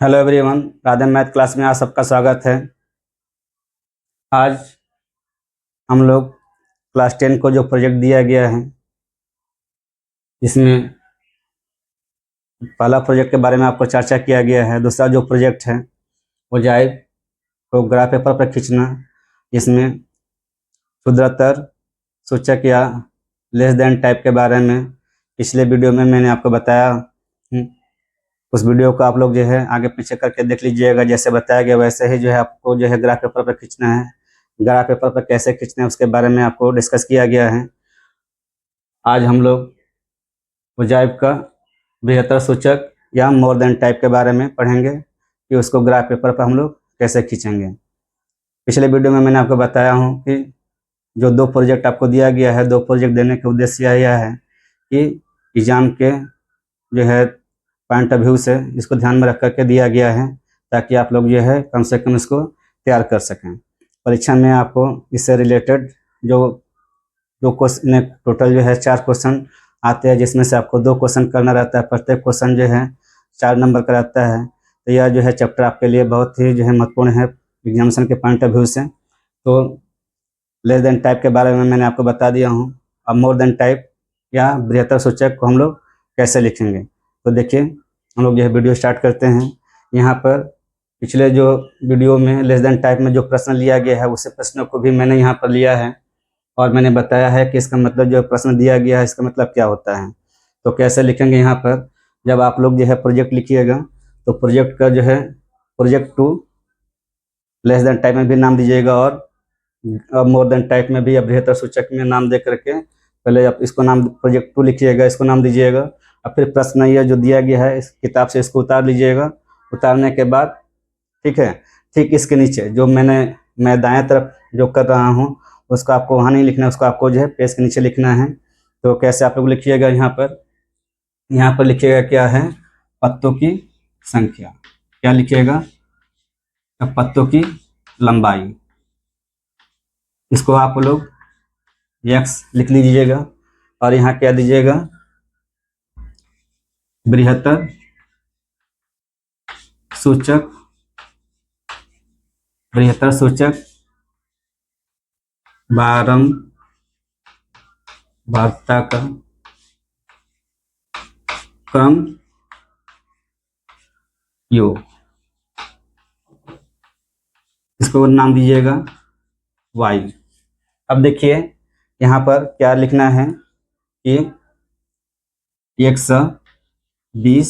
Hello everyone, Radhe math class में आप सबका स्वागत है। आज हम लोग क्लास 10 को जो प्रोजेक्ट दिया गया है, इसमें पहला प्रोजेक्ट के बारे में आपको चर्चा किया गया है। दूसरा जो प्रोजेक्ट है वो जाए तो ग्राफ पेपर पर खींचना, इसमें शुद्रतर सूचक या लेस देन टाइप के बारे में पिछले वीडियो में मैंने आपको बताया। उस वीडियो को आप लोग जो है आगे पीछे करके देख लीजिएगा। जैसे बताया गया वैसे ही जो है आपको जो है ग्राफ पेपर पर खींचना है। ग्राफ पेपर पर कैसे खींचना है उसके बारे में आपको डिस्कस किया गया है। आज हम लोग उजाइब का बृहत्तर सूचक या मोर देन टाइप के बारे में पढ़ेंगे कि उसको ग्राफ पेपर पर हम लोग कैसे खींचेंगे। पिछले वीडियो में मैंने आपको बताया हूँ कि जो दो प्रोजेक्ट आपको दिया गया है, दो प्रोजेक्ट देने का उद्देश्य यह है कि एग्जाम के जो है पॉइंट ऑफ व्यू से इसको ध्यान में रख करके दिया गया है, ताकि आप लोग जो है कम से कम इसको तैयार कर सकें। परीक्षा में आपको इससे रिलेटेड जो दो क्वेश्चन, टोटल जो है 4 क्वेश्चन आते हैं, जिसमें से आपको 2 क्वेश्चन करना रहता है। प्रत्येक क्वेश्चन जो है 4 नंबर का रहता है। तो यह जो है चैप्टर आपके लिए बहुत ही जो है महत्वपूर्ण है एग्जामिनेशन के पॉइंट ऑफ व्यू से। तो लेस देन टाइप के बारे में मैंने आपको बता दिया हूँ। अब मोर देन टाइप या बृहत्तर सूचक को हम लोग कैसे लिखेंगे, तो देखिए हम लोग जो है वीडियो स्टार्ट करते हैं। यहाँ पर पिछले जो वीडियो में लेस देन टाइप में जो प्रश्न लिया गया है, उसी प्रश्नों को भी मैंने यहाँ पर लिया है और मैंने बताया है कि इसका मतलब जो प्रश्न दिया गया है इसका मतलब क्या होता है। तो कैसे लिखेंगे, यहाँ पर जब आप लोग जो है प्रोजेक्ट लिखिएगा तो प्रोजेक्ट का जो है प्रोजेक्ट 2 लेस देन टाइप में भी नाम दीजिएगा और मोर देन टाइप में भी या बृहत्तर सूचक में नाम दे करके पहले आप इसको नाम प्रोजेक्ट 2 लिखिएगा, इसको नाम दीजिएगा और फिर प्रश्न ये जो दिया गया है इस किताब से इसको उतार लीजिएगा। उतारने के बाद ठीक है, ठीक इसके नीचे जो मैं दाएं तरफ जो कर रहा हूँ उसको आपको वहाँ नहीं लिखना है, उसको आपको जो है पेज के नीचे लिखना है। तो कैसे आप लोग लिखिएगा, यहाँ पर लिखिएगा क्या है, पत्तों की संख्या। क्या लिखिएगा, पत्तों की लंबाई। इसको आप लोग x लिख लीजिएगा और यहाँ क्या दीजिएगा, बृहत्तर सूचक बारंबारता का क्रम योग, इसको नाम दीजिएगा y। अब देखिए यहाँ पर क्या लिखना है कि 120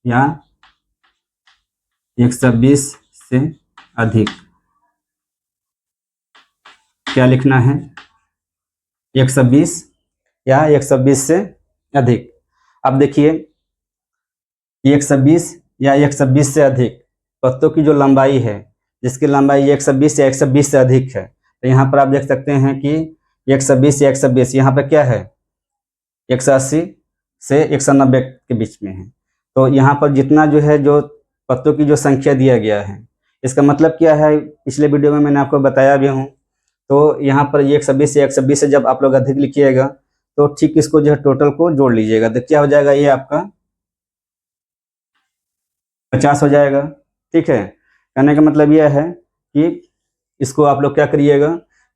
या 120 से अधिक। क्या लिखना है, 120 या 120 से अधिक। अब देखिए 120 या 120 से अधिक पत्तों की जो लंबाई है, जिसकी लंबाई 120 या 120 से अधिक है, तो यहाँ पर आप देख सकते हैं कि 120 या 120 यहाँ पर क्या है, 180 से 190 के बीच में है। तो यहाँ पर जितना जो है जो पत्तों की जो संख्या दिया गया है, इसका मतलब क्या है पिछले वीडियो में मैंने आपको बताया भी हूँ। तो यहाँ पर 120 से 120 से जब आप लोग अधिक लिखिएगा तो ठीक इसको जो है टोटल को जोड़ लीजिएगा, तो क्या हो जाएगा, ये आपका 50 हो जाएगा। ठीक है, कहने का मतलब यह है कि इसको आप लोग क्या करिएगा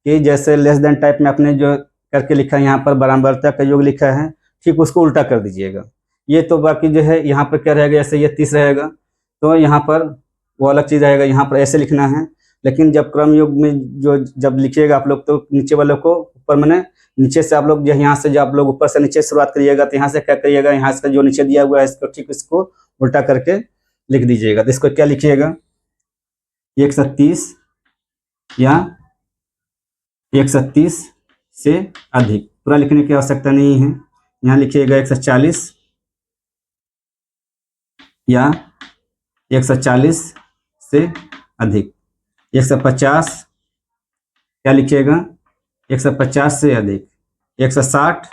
कि जैसे लेस देन टाइप में आपने जो करके लिखा है, यहाँ पर बराबरता का योग लिखा है, ठीक उसको उल्टा कर दीजिएगा। ये तो बाकी जो है यहाँ पर क्या रहेगा, जैसे ये 30 रहेगा तो यहाँ पर वो अलग चीज़ रहेगा, यहाँ पर ऐसे लिखना है। लेकिन जब क्रम योग में जो जब लिखिएगा आप लोग, तो नीचे वालों को ऊपर मैंने नीचे से आप लोग जो यहाँ से जो आप लोग ऊपर से नीचे शुरुआत करिएगा, तो यहाँ से क्या करिएगा, यहाँ से जो नीचे दिया हुआ है इसको ठीक इसको उल्टा करके लिख दीजिएगा। तो इसको क्या लिखिएगा, 130 या 130 से अधिक। पूरा लिखने की आवश्यकता नहीं है, यहाँ लिखिएगा 140 या 140 से अधिक। 150 क्या लिखिएगा, 150 से अधिक। 160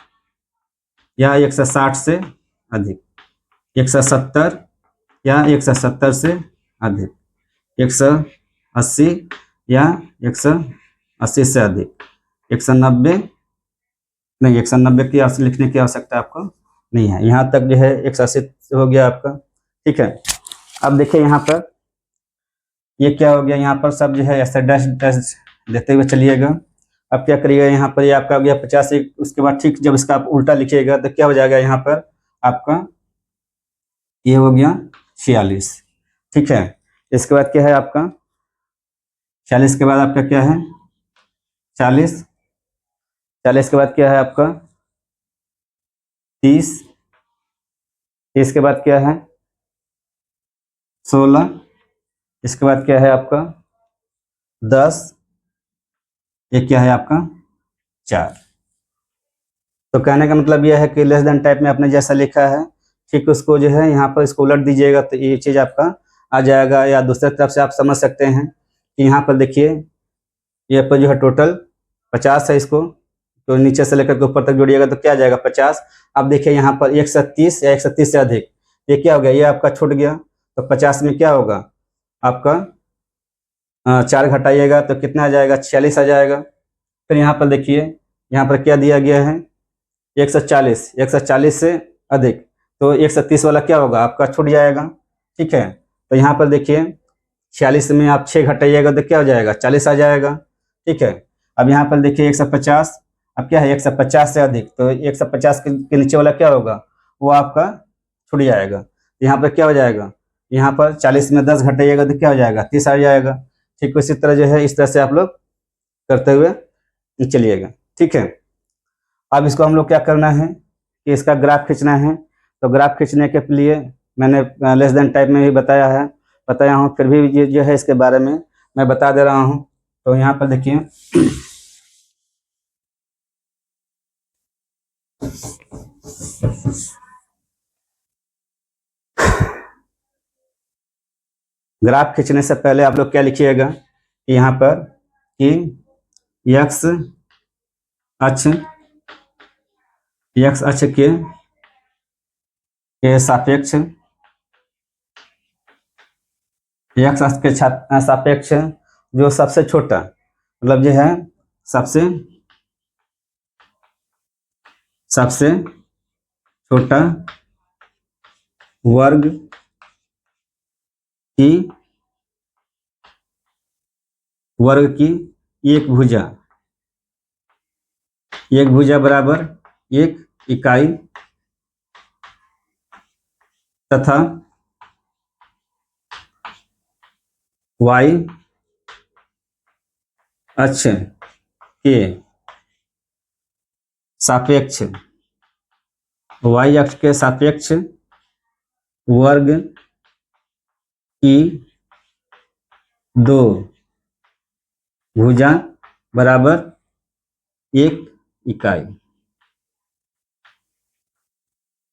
या 160 से अधिक। 170 या 170 से अधिक। 180 या 180 से अधिक। 190 नहीं, 190 की लिखने की आवश्यकता आपको नहीं है। यहाँ तक जो है 180 हो गया आपका। ठीक है, अब देखिए यहाँ पर ये क्या हो गया, यहाँ पर सब जो है ऐसा डैश डैश देते हुए चलिएगा। अब क्या करिएगा, यहाँ पर ये आपका हो गया 50, उसके बाद ठीक जब इसका आप उल्टा लिखिएगा तो क्या हो जाएगा, यहाँ पर आपका ये हो गया 46। ठीक है, इसके बाद क्या है आपका 46 के बाद आपका क्या है 40, 40 के बाद क्या है आपका 30, 30 के बाद क्या है 16, इसके बाद क्या है आपका 10, ये क्या है आपका 4। तो कहने का मतलब यह है कि लेस देन टाइप में आपने जैसा लिखा है ठीक उसको जो है यहाँ पर इसको उलट दीजिएगा तो ये चीज़ आपका आ जाएगा। या दूसरी तरफ से आप समझ सकते हैं कि यहाँ पर देखिए ये पर जो है टोटल 50 है, इसको तो नीचे से लेकर के ऊपर तक जोड़िएगा तो क्या आ जाएगा 50। अब देखिए यहाँ पर 130 या 130 से अधिक, ये क्या हो गया, ये आपका छूट गया। तो 50 में क्या होगा आपका 4 घटाइएगा तो कितना आ जाएगा 46 आ जाएगा। फिर यहाँ पर देखिए यहाँ पर क्या दिया गया है 140, 140 से अधिक, तो 130 वाला क्या होगा आपका छूट जाएगा। ठीक है, तो यहाँ पर देखिए 46 में आप 6 घटाइएगा तो क्या हो जाएगा 40 आ जाएगा। ठीक है, अब यहाँ पर देखिए 150, अब क्या है 150 से अधिक, तो 150 के नीचे वाला क्या होगा वो आपका छूट जाएगा। यहाँ पर क्या हो जाएगा, यहाँ पर 40 में 10 घटाइएगा तो क्या हो जाएगा 30 आ जाएगा। ठीक उसी तरह जो है इस तरह से आप लोग करते हुए चलिएगा। ठीक है, अब इसको हम लोग क्या करना है कि इसका ग्राफ खींचना है। तो ग्राफ खींचने के लिए मैंने लेस देन टाइप में भी बताया हूँ, फिर भी ये जो है इसके बारे में मैं बता दे रहा हूँ। तो यहाँ पर देखिए ग्राफ खींचने से पहले आप लोग क्या लिखिएगा कि यहाँ पर कि यक्स अक्ष के सापेक्ष, यक्स अक्ष के सापेक्ष जो सबसे छोटा मतलब जो है सबसे छोटा वर्ग की एक भुजा बराबर 1 इकाई तथा y अक्ष के सापेक्ष वर्ग की 2 भुजा बराबर 1 इकाई।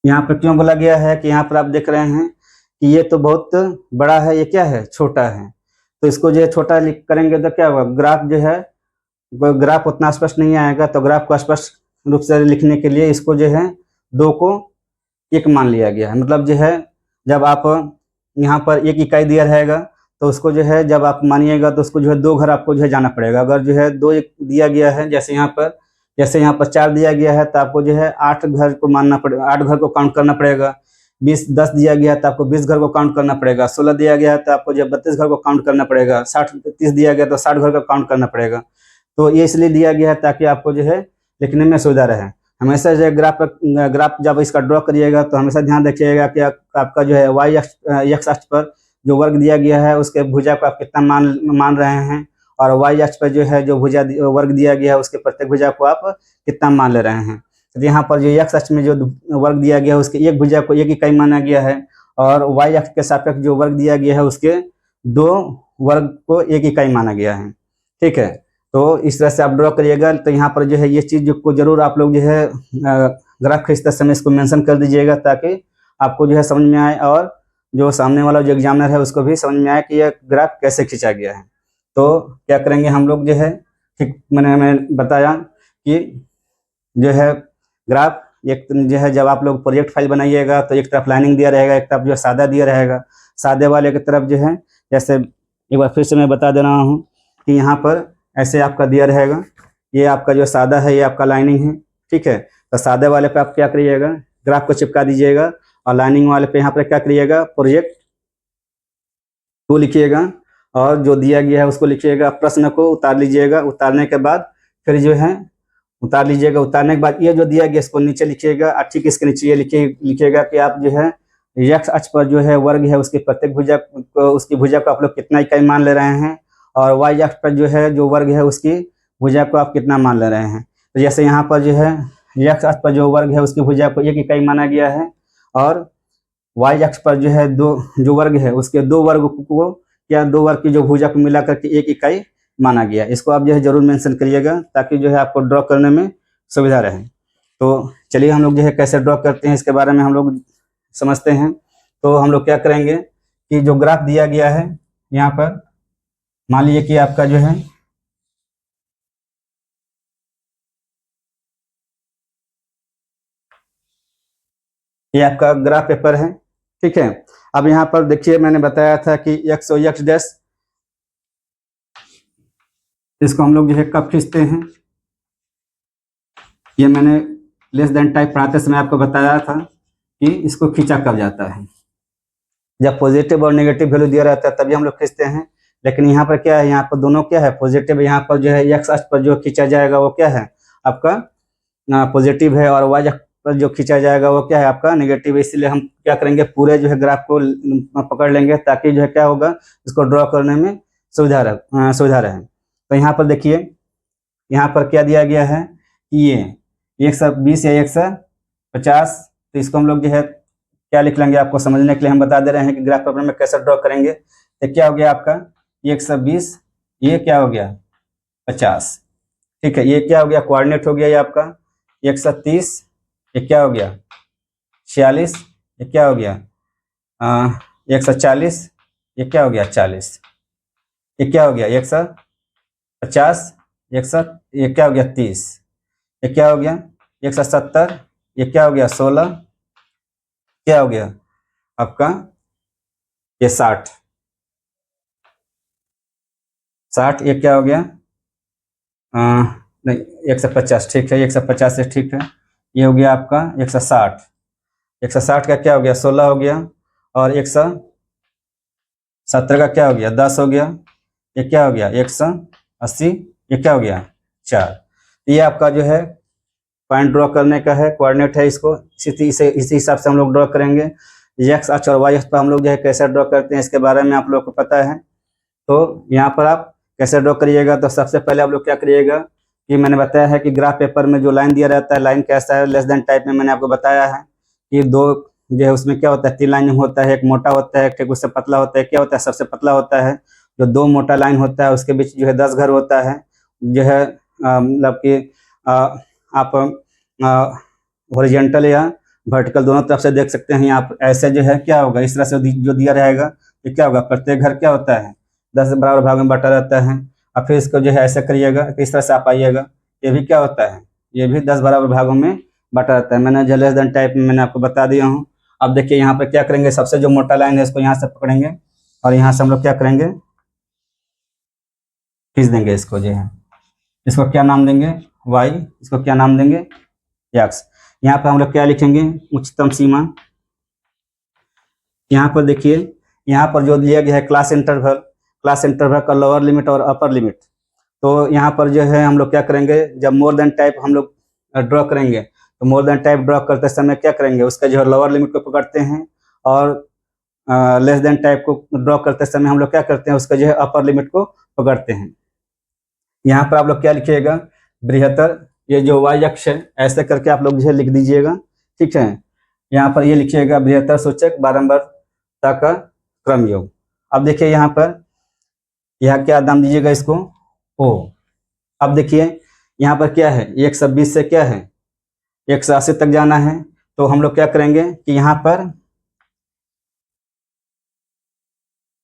यहाँ पर क्यों बोला गया है कि यहाँ पर आप देख रहे हैं कि ये तो बहुत बड़ा है, ये क्या है छोटा है, तो इसको जो है छोटा करेंगे तो क्या होगा, ग्राफ जो है ग्राफ उतना स्पष्ट नहीं आएगा। तो ग्राफ को स्पष्ट रूप से लिखने के लिए इसको जो है 2 को 1 मान लिया गया है। मतलब जो है जब आप यहाँ पर 1 इकाई दिया रहेगा तो उसको जो है जब आप मानिएगा तो उसको जो है 2 घर आपको जो है जाना पड़ेगा। अगर जो है 2 दिया गया है जैसे यहाँ पर 4 दिया गया है तो आपको जो है 8 घर को मानना पड़ेगा, 8 घर को काउंट करना पड़ेगा। 10 दिया गया है तो आपको 20 घर को काउंट करना पड़ेगा। 16 दिया गया है तो आपको जो 32 घर को काउंट करना पड़ेगा। 30 दिया गया तो 60 घर को काउंट करना पड़ेगा। तो ये इसलिए दिया गया है ताकि आपको जो है लिखने में सुविधा रहे। हमेशा जो ग्राफ जब इसका ड्रॉ करिएगा तो हमेशा ध्यान रखिएगा कि आपका जो है एक्स अक्ष पर जो वर्ग दिया गया है उसके भुजा को आप कितना मान रहे हैं, और वाई अक्ष पर जो है जो भुजा वर्ग दिया गया है उसके प्रत्येक भुजा को आप कितना मान ले रहे हैं। तो यहाँ पर जो एक्स अक्ष में जो वर्ग दिया गया है उसके एक भुजा को 1 इकाई माना गया है, और वाई अक्ष के सापेक्ष जो वर्ग दिया गया है उसके 2 वर्ग को 1 इकाई माना गया है। ठीक है, तो इस तरह से आप ड्रॉ करिएगा। तो यहाँ पर जो है ये चीज़ को जरूर आप लोग जो है ग्राफ खींचते समय इसको मेंशन कर दीजिएगा ताकि आपको जो है समझ में आए, और जो सामने वाला जो एग्जामिनर है उसको भी समझ में आए कि यह ग्राफ कैसे खींचा गया है। तो क्या करेंगे हम लोग जो है ठीक मैंने बताया कि जो है ग्राफ एक जो है जब आप लोग प्रोजेक्ट फाइल बनाइएगा तो एक तरफ लाइनिंग दिया रहेगा, एक तरफ जो सादा दिया रहेगा। सादे वाले की तरफ जो है जैसे एक बार फिर से मैं बता दे रहा हूँ कि यहाँ पर ऐसे आपका दिया रहेगा, ये आपका जो सादा है ये आपका लाइनिंग है। ठीक है, तो सादे वाले पे आप क्या करिएगा ग्राफ को चिपका दीजिएगा, और लाइनिंग वाले पे यहाँ पर क्या करिएगा प्रोजेक्ट 2 लिखिएगा और जो दिया गया है उसको लिखिएगा, प्रश्न को उतार लीजिएगा, उतारने के बाद फिर जो है उतार लीजिएगा, उतारने के बाद ये जो दिया गया इसको नीचे लिखिएगा, ठीक इसके नीचे ये लिखिएगा कि आप जो है x अक्ष पर जो है वर्ग है उसकी प्रत्येक भुजा को, उसकी भुजा को आप लोग कितना इकाई मान ले रहे हैं, और y अक्ष पर जो है जो वर्ग है उसकी भुजा को आप कितना मान ले रहे हैं। तो जैसे यहाँ पर जो है x अक्ष पर जो वर्ग है उसकी भुजा को 1 इकाई माना गया है, और y अक्ष पर जो है जो वर्ग है उसके 2 वर्ग को या 2 वर्ग की जो भुजा को मिला करके 1 इकाई माना गया। इसको आप जो है जरूर मेंशन करिएगा ताकि जो है आपको ड्रॉ करने में सुविधा रहे। तो चलिए हम लोग जो है कैसे ड्रॉ करते हैं इसके बारे में हम लोग समझते हैं। तो हम लोग क्या करेंगे कि जो ग्राफ दिया गया है यहाँ पर, मान लीजिए कि आपका जो है ये आपका ग्राफ पेपर है, ठीक है। अब यहाँ पर देखिए मैंने बताया था कि x और x डैश, इसको हम लोग जो है कब खींचते हैं, ये मैंने लेस देन टाइप पढ़ाते समय आपको बताया था कि इसको खींचा कब जाता है, जब पॉजिटिव और नेगेटिव वैल्यू दिया रहता है तभी हम लोग खींचते हैं। लेकिन यहाँ पर क्या है, यहाँ पर दोनों क्या है पॉजिटिव, यहाँ पर जो है x अक्ष पर जो खींचा जाएगा वो क्या है आपका पॉजिटिव है, और y अक्ष पर जो खींचा जाएगा वो क्या है आपका नेगेटिव है। इसलिए हम क्या करेंगे पूरे जो है ग्राफ को पकड़ लेंगे ताकि जो है क्या होगा इसको ड्रॉ करने में सुविधा रहे। तो यहाँ पर देखिए यहाँ पर क्या दिया गया है कि ये 120 या 150, तो इसको हम लोग जो है क्या लिख लेंगे, आपको समझने के लिए हम बता दे रहे हैं कि ग्राफ पेपर में कैसे ड्रॉ करेंगे। तो क्या हो गया आपका 120, ये क्या हो गया 50, ठीक है। ये क्या हो गया कोऑर्डिनेट हो गया ये आपका 130, ये क्या हो गया 46, ये क्या हो गया 140, ये क्या हो गया 40, ये क्या हो गया 150, ये क्या हो गया 30, ये क्या हो गया 170, ये क्या हो गया 16, क्या हो गया आपका ये 60, ये क्या हो गया नहीं 150, ठीक है 150 से ठीक है। ये हो गया आपका 160, 160 का क्या हो गया 16 हो गया, और 170 का क्या हो गया 10 हो गया, ये क्या हो गया 180, ये क्या हो गया 4। ये आपका जो है पॉइंट ड्रॉ करने का है, कोऑर्डिनेट है, इसको इसी हिसाब से हम लोग ड्रॉ करेंगे। एक्स अक्ष और वाई अक्ष पर हम लोग जो है कैसे ड्रॉ करते हैं इसके बारे में आप लोग को पता है। तो यहाँ पर आप कैसे ड्रॉ करिएगा, तो सबसे पहले आप लोग क्या करिएगा कि मैंने बताया है कि ग्राफ पेपर में जो लाइन दिया रहता है, लाइन कैसा है लेस देन टाइप में मैंने आपको बताया है कि 2 जो है उसमें क्या होता है 3 लाइन होता है, एक मोटा होता है एक उससे पतला होता है। क्या होता है सबसे पतला होता है, जो 2 मोटा लाइन होता है उसके बीच जो है 10 घर होता है, जो है मतलब कि आप हॉरिजॉन्टल या वर्टिकल दोनों तरफ से देख सकते हैं। आप ऐसे जो है क्या होगा इस तरह से जो दिया रहेगा ये क्या होगा प्रत्येक घर क्या होता है 10 बराबर भाग में बांटा रहता है। और फिर इसको जो है ऐसे करिएगा इस तरह से आप आइएगा, ये भी क्या होता है ये भी 10 बराबर भागों में बांटा रहता है। मैंने जो लेस देन टाइप में मैंने आपको बता दिया हूँ। अब देखिए यहाँ पर क्या करेंगे, सबसे जो मोटा लाइन है इसको यहाँ से पकड़ेंगे और यहाँ से हम लोग क्या करेंगे खींच देंगे इसको जो है, इसको क्या नाम देंगे y, इसको क्या नाम देंगे x। यहाँ पर हम लोग क्या लिखेंगे उच्चतम सीमा। यहाँ पर देखिए यहाँ पर जो दिया गया है क्लास इंटरवल का लोअर लिमिट और अपर लिमिट। तो यहाँ पर जो है हम लोग क्या करेंगे जब मोर देन टाइप हम लोग ड्रॉ करेंगे तो मोर देन टाइप ड्रॉ करते समय क्या करेंगे उसका जो है लोअर लिमिट को पकड़ते हैं, और लेस देन टाइप को ड्रॉ करते समय हम लोग क्या करते हैं उसका जो है अपर लिमिट को पकड़ते हैं। यहाँ पर आप लोग क्या लिखिएगा बृहत्तर, ये जो y अक्ष है ऐसे करके आप लोग जो है लिख दीजिएगा, ठीक है। यहाँ पर ये लिखिएगा बृहत्तर सूचक बारंबारता का क्रम योग। अब देखिए यहाँ पर यह क्या नाम दीजिएगा इसको ओ। अब देखिए यहाँ पर क्या है 120 से क्या है 180 तक जाना है, तो हम लोग क्या करेंगे कि यहाँ पर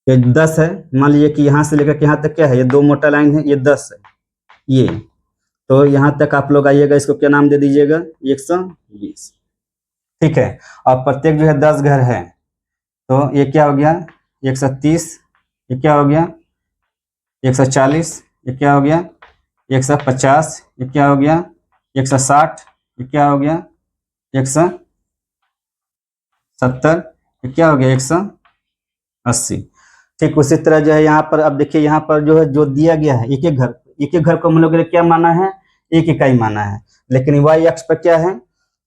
ये 10 है, मान लीजिए कि यहाँ से लेकर के यहाँ तक क्या है ये 2 मोटा लाइन है, ये 10 है ये, तो यहाँ तक आप लोग आइएगा इसको क्या नाम दे दीजिएगा 120, ठीक है। और प्रत्येक जो है 10 घर है, तो ये क्या हो गया 130, ये क्या हो गया 140, ये क्या हो गया 150, ये क्या हो गया 160, ये क्या हो गया 170, ये क्या हो गया 180। ठीक उसी तरह जो है यहाँ पर अब देखिए, यहाँ पर जो है जो दिया गया है एक एक घर को हम लोग ने क्या माना है, एक इकाई माना है। लेकिन वाई अक्ष पर क्या है,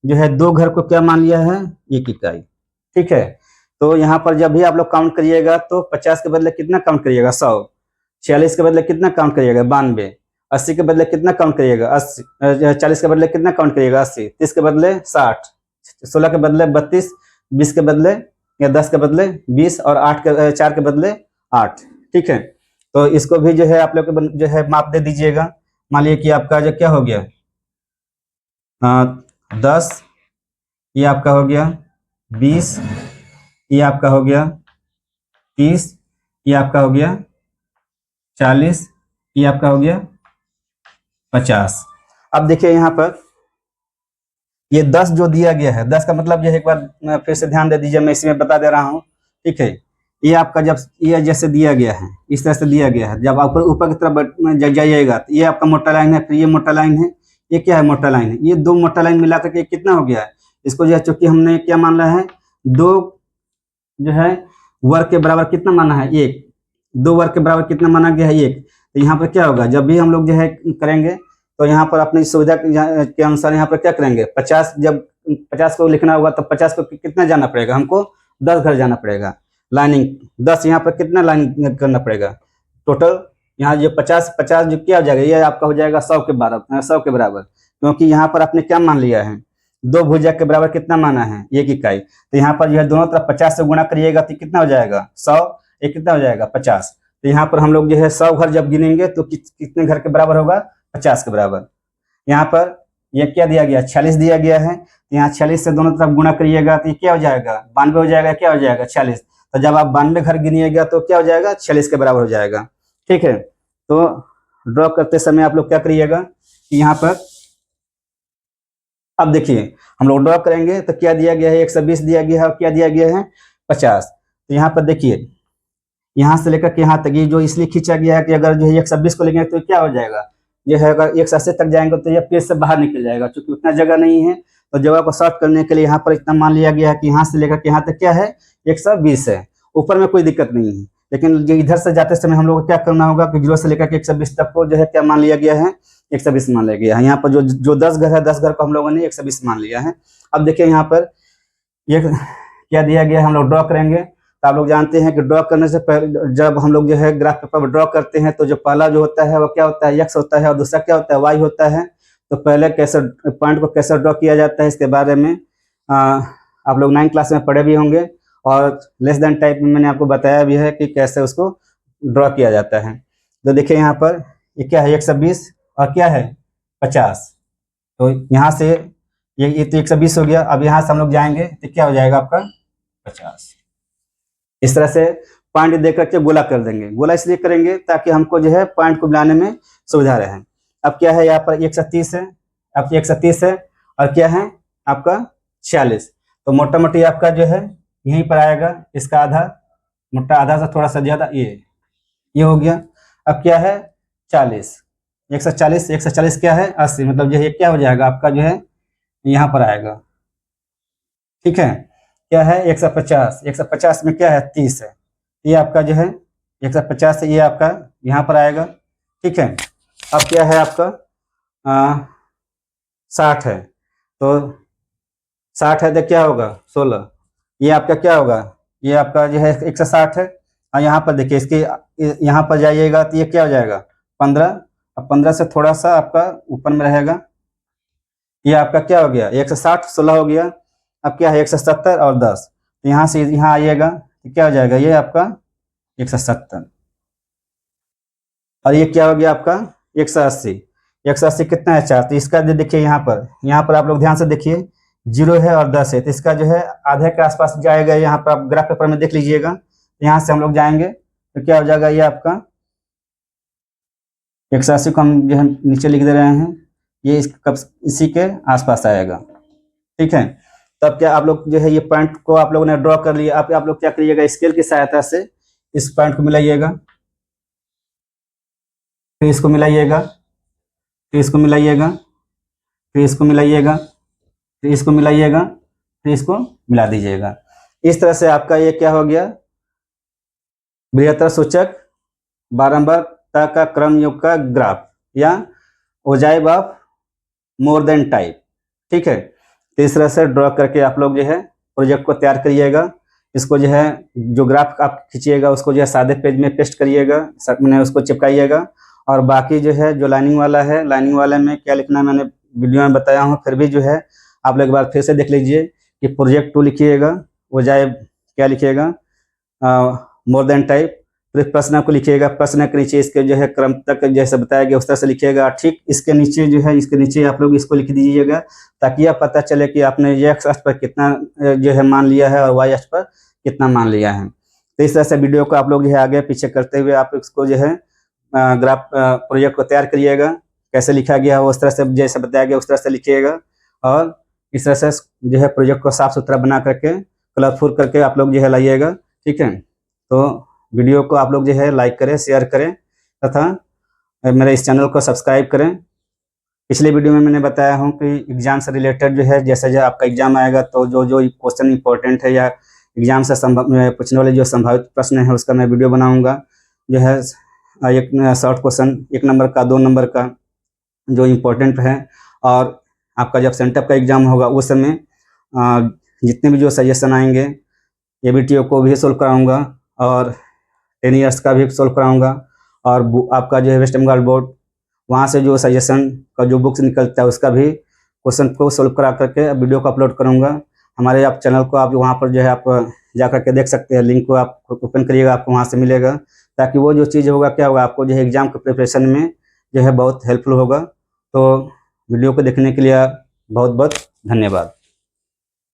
जो है दो घर को क्या मान लिया है, एक इकाई। ठीक है, तो यहाँ पर जब भी आप लोग काउंट करिएगा तो 50 के बदले कितना काउंट करिएगा, 100। 46 के बदले कितना काउंट करिएगा, 92। 80 के बदले कितना काउंट करिएगा, 80। 40 के बदले कितना काउंट करिएगा, 80। 30 के बदले 60। 16 के बदले 32। 20 के बदले या 10 के बदले 20 और 4 के बदले 8। ठीक है, तो इसको भी जो है आप लोग जो है माप दे दीजिएगा। मान लीजिए कि आपका जो क्या हो गया, 10, ये आपका हो गया 20, ये आपका हो गया 30, ये आपका हो गया 40, ये आपका हो गया 50। अब देखिए यहाँ पर ये 10 जो दिया गया है, 10 का मतलब ये एक बार फिर से ध्यान दे दीजिए, मैं इसमें बता दे रहा हूँ। ठीक है, ये आपका जब ये जैसे दिया गया है, इस तरह से दिया गया है, जब आप ऊपर की तरफ जाइएगा तो ये आपका मोटा लाइन है, फिर ये मोटा लाइन है, ये क्या है, मोटा लाइन है। ये दो मोटा लाइन मिला करके कितना हो गया है, इसको जो है चूंकि हमने क्या मान रहा है, दो जो है वर्ग के बराबर कितना माना है, एक। दो वर्ग के बराबर कितना माना गया है, एक। तो यहाँ पर क्या होगा, जब भी हम लोग जो है करेंगे तो यहाँ पर अपनी सुविधा के अनुसार यहाँ पर क्या करेंगे, 50, जब 50 को लिखना होगा तो 50 को कितना जाना पड़ेगा, हमको 10 घर जाना पड़ेगा। लाइनिंग 10, यहाँ पर कितना लाइन करना पड़ेगा टोटल, यहाँ जो 50 जो क्या हो जाएगा, ये आपका हो जाएगा 100 के बराबर, क्योंकि यहाँ पर आपने क्या मान लिया है, दो भुजा के बराबर कितना माना है, एक इकाई। तो यहाँ पर जो है दोनों तरफ 50 से गुणा करिएगा तो कितना हो जाएगा, 100। ये कितना हो जाएगा, 50। तो यहाँ पर हम लोग जो है 100 घर जब गिनेंगे तो कितने घर के बराबर होगा, 50 के बराबर। यहाँ पर ये क्या दिया गया, 46 दिया गया है, तो यहाँ 46 से दोनों तरफ गुणा करिएगा तो ये क्या हो जाएगा, 92 हो जाएगा, क्या हो जाएगा, 40। तो जब आप 92 घर गिनिएगा तो क्या हो जाएगा, 46 के बराबर हो जाएगा। ठीक है, तो ड्रॉ करते समय आप लोग क्या करिएगा कि यहाँ पर अब देखिए हम लोग ड्रॉ करेंगे तो क्या दिया गया है, 120 दिया गया है और क्या दिया गया है, 50। तो यहाँ पर देखिए, यहाँ से लेकर के यहाँ तक ये जो इसलिए खींचा गया है कि अगर जो है 120 को लेंगे तो क्या हो जाएगा, ये है अगर 180 तक जाएंगे तो ये पेज से बाहर निकल जाएगा, क्योंकि उतना जगह नहीं है। तो जगह को शॉर्ट करने के लिए यहाँ पर इतना मान लिया गया है कि यहाँ से लेकर के यहाँ तक क्या है, 120 है। ऊपर में कोई दिक्कत नहीं है, लेकिन जो इधर से जाते समय हम लोग को क्या करना होगा कि 0 से लेकर के 120 तक को जो है क्या मान लिया गया है, 120 मान लिया गया है। यहाँ पर जो 10 घर है, 10 घर को हम लोगों ने 120 मान लिया है। अब देखिए यहाँ पर ये क्या दिया गया है, हम लोग ड्रॉ करेंगे। तो आप लोग जानते हैं कि ड्रॉ करने से पहले जब हम लोग जो है ग्राफ पेपर पर ड्रॉ करते हैं तो जो पहला जो होता है वो क्या होता है, एक्स होता है, और दूसरा क्या होता है, वाई होता है। तो पहले कैसे पॉइंट को कैसे ड्रॉ किया जाता है इसके बारे में आप लोग 9th क्लास में पढ़े भी होंगे, और लेस देन टाइप में मैंने आपको बताया भी है कि कैसे उसको ड्रॉ किया जाता है। तो देखिए यहाँ पर ये क्या है, 120 और क्या है, 50। तो यहाँ से ये तो 120 हो गया। अब यहाँ से हम लोग जाएंगे तो क्या हो जाएगा आपका 50। इस तरह से पॉइंट देख करके गोला कर देंगे। गोला इसलिए करेंगे ताकि हमको जो है पॉइंट को मिलाने में सुविधा रहे। अब क्या है, यहाँ पर 130 है, अब 130 है और क्या है आपका 46। तो मोटा मोटी आपका जो है यहीं पर आएगा, इसका आधा, मोटा आधा से थोड़ा सा ज्यादा, ये हो गया। अब क्या है 40, 140, 140 क्या है 80, मतलब जो है क्या हो जाएगा आपका जो है यहाँ पर आएगा। ठीक है, क्या है 150, 150 में क्या है 30 है, ये आपका जो है 150 है, ये आपका यहाँ पर आएगा। ठीक है, अब क्या है आपका 60 है, तो 60 है तो क्या होगा 16, ये आपका क्या होगा, ये आपका जो है 160 है। और यहाँ पर देखिए इसके यहाँ पर जाइएगा तो ये क्या हो जाएगा 15, अब 15 से थोड़ा सा आपका ऊपर में रहेगा, ये आपका क्या हो गया 160, 16 हो गया। अब क्या है 170 और 10, तो यहाँ से यहाँ आइएगा तो क्या हो जाएगा, ये आपका 170, और ये क्या हो गया आपका 180। 180 कितना है 4, तो इसका जो देखिए यहाँ पर आप लोग ध्यान से देखिए 0 है और 10 है, तो इसका जो है आधे के आसपास जाएगा। यहाँ पर आप ग्राफ पेपर में देख लीजिएगा, यहाँ से हम लोग जाएंगे तो क्या हो जाएगा, ये आपका 180 को हम जो है नीचे लिख दे रहे हैं, ये इसी के आसपास आएगा। ठीक है, तब क्या आप लोग जो है ये पॉइंट को आप लोगों ने ड्रॉ कर लिया। आप लोग क्या करिएगा, स्केल की सहायता से इस पॉइंट को मिलाइएगा, फिर इसको मिलाइएगा, फिर इसको मिलाइएगा, फिर इसको मिलाइएगा, फिर इसको मिलाइएगा, फिर इसको मिला दीजिएगा। इस तरह से आपका ये क्या हो गया, बृहत्तर सूचक बारंबारता का क्रम योग का ग्राफ या ogive of more than type. ठीक है, तो इस तरह से ड्रॉ करके आप लोग जो है प्रोजेक्ट को तैयार करिएगा। इसको जो है जो ग्राफ आप खींचिएगा उसको जो है सादे पेज में पेस्ट करिएगा, मैंने उसको चिपकाइएगा। और बाकी जो है जो लाइनिंग वाला है, लाइनिंग वाले में क्या लिखना है मैंने वीडियो में बताया हूँ, फिर भी जो है आप लोग एक बार फिर से देख लीजिए कि प्रोजेक्ट 2 लिखिएगा, ओजाइव क्या लिखिएगा मोर देन टाइप, फिर प्रश्न को लिखिएगा, प्रश्न के नीचे इसके जो है क्रम तक जैसे बताया गया उस तरह से लिखिएगा। ठीक इसके नीचे जो है, इसके नीचे आप लोग इसको लिख दीजिएगा ताकि यह पता चले कि आपने x अक्ष पर कितना जो है मान लिया है और y अक्ष पर कितना मान लिया है। तो इस तरह से वीडियो को आप लोग जो है आगे पीछे करते हुए आप इसको जो है ग्राफ प्रोजेक्ट को तैयार करिएगा। कैसे लिखा गया है उस तरह से जैसे बताया गया उस तरह से लिखिएगा और इस तरह से जो है प्रोजेक्ट को साफ सुथरा बना करके कलरफुल करके आप लोग जो है लाइएगा। ठीक है, तो वीडियो को आप लोग जो है लाइक करें, शेयर करें तथा मेरे इस चैनल को सब्सक्राइब करें। पिछले वीडियो में मैंने बताया हूँ कि एग्जाम से रिलेटेड जो है जैसे जो आपका एग्जाम आएगा तो जो जो क्वेश्चन इंपॉर्टेंट है या एग्जाम से पूछने वाले जो संभावित प्रश्न है उसका मैं वीडियो बनाऊंगा। जो है एक शॉर्ट क्वेश्चन 1 नंबर का, 2 नंबर का जो इम्पोर्टेंट है, और आपका जब सेंटअप का एग्जाम होगा उस समय जितने भी जो सजेशन आएंगे ABTO को भी सोल्व कराऊंगा और 10 ईयर्स का भी सोल्व कराऊंगा। और आपका जो है वेस्ट बंगाल बोर्ड वहाँ से जो सजेशन का जो बुक्स निकलता है उसका भी क्वेश्चन को सोल्व करा करके वीडियो को अपलोड करूँगा। हमारे आप चैनल को आप वहाँ पर जो है आप जा करके देख सकते हैं, लिंक को आप ओपन करिएगा, आपको वहाँ से मिलेगा, ताकि वो जो चीज़ होगा क्या होगा आपको जो है एग्जाम के प्रिपरेशन में जो है बहुत हेल्पफुल होगा। तो वीडियो को देखने के लिए बहुत बहुत धन्यवाद।